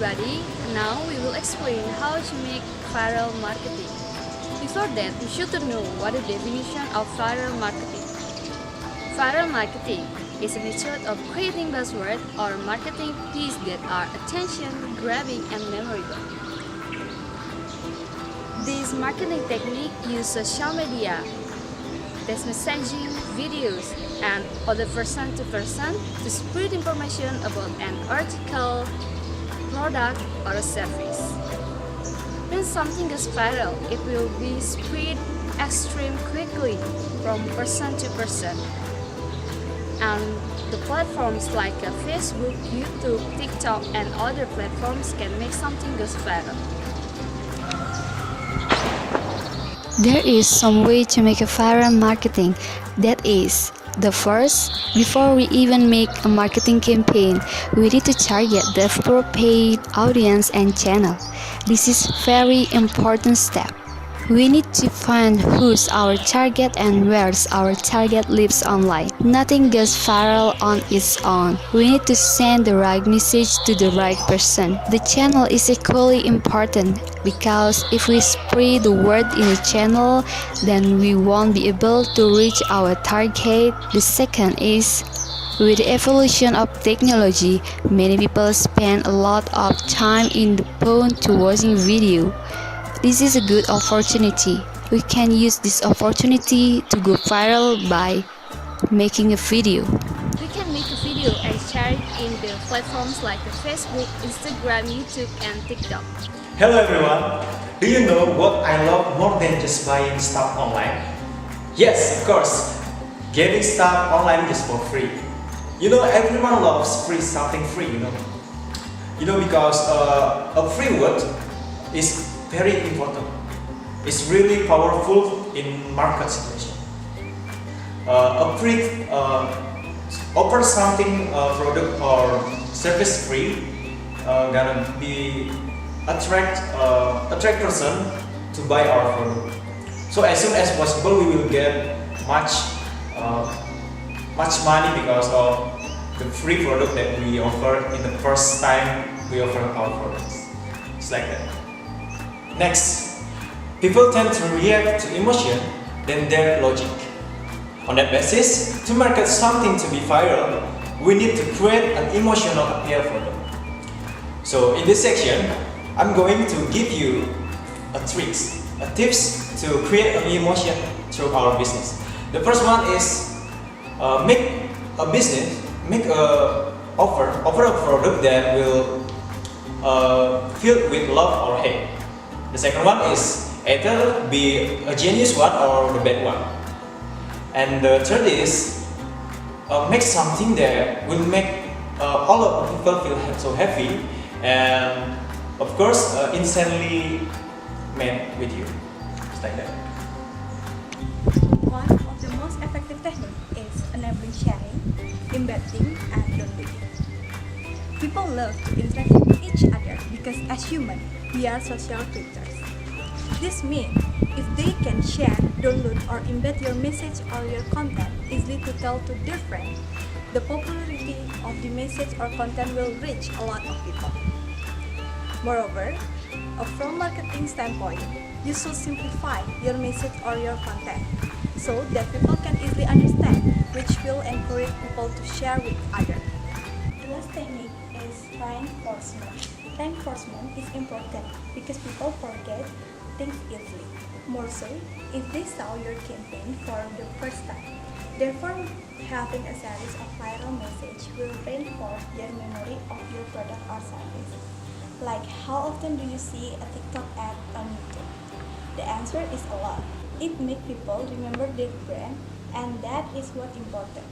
everybody, now we will explain how to make viral marketing. Before that, we should know what is the definition of viral marketing. Viral marketing is a method of creating buzzwords or marketing pieces that are attention-grabbing and memorable. This marketing technique uses social media, text messaging, videos, and other person-to-person to spread information about an article, product, or a service. When something goes viral, it will be spread extremely quickly from person to person. And the platforms like Facebook, YouTube, TikTok, and other platforms can make something goes viral. There is some way to make a viral marketing. That is, the first, before we even make a marketing campaign, we need to target the appropriate audience and channel. This is very important step. We need to find who's our target and where's our target lives online. Nothing goes viral on its own. We need to send the right message to the right person. The channel is equally important because if we spread the word in a channel, then we won't be able to reach our target. The second is, with the evolution of technology, many people spend a lot of time in the phone to watching video. This is a good opportunity. We can use this opportunity to go viral by making a video. We can make a video and share it in the platforms like Facebook, Instagram, YouTube, and TikTok. Hello everyone! Do you know what I love more than just buying stuff online? Yes, of course! Getting stuff online just for free. Everyone loves something free, because a free word is very important. It's really powerful in market situation. A free offer something product or service free gonna be attract person to buy our product. So as soon as possible we will get much money because of the free product that we offer in the first time we offer our products. It's like that. Next, people tend to react to emotion than their logic. On that basis, to market something to be viral, we need to create an emotional appeal for them. So in this section, I'm going to give you tips to create an emotion through our business. The first one is make a offer a product that will filled with love or hate. The second one is either be a genius one or the bad one. And the third is make something that will make all of the people feel so happy and of course instantly made with you. It's like that. One of the most effective techniques is enabling sharing, embedding, and downloading. People love to interact with each other because as humans, we are social creatures. This means if they can share, download, or embed your message or your content easily to tell to their friends, the popularity of the message or content will reach a lot of people. Moreover, from marketing standpoint, you should simplify your message or your content so that people can easily understand, which will encourage people to share with others. The last technique is reinforcement. Reinforcement is important because people forget things easily. More so, if they saw your campaign for the first time. Therefore, having a series of viral messages will reinforce their memory of your product or service. Like, how often do you see a TikTok ad on YouTube? The answer is a lot. It makes people remember their brand, and that is what important.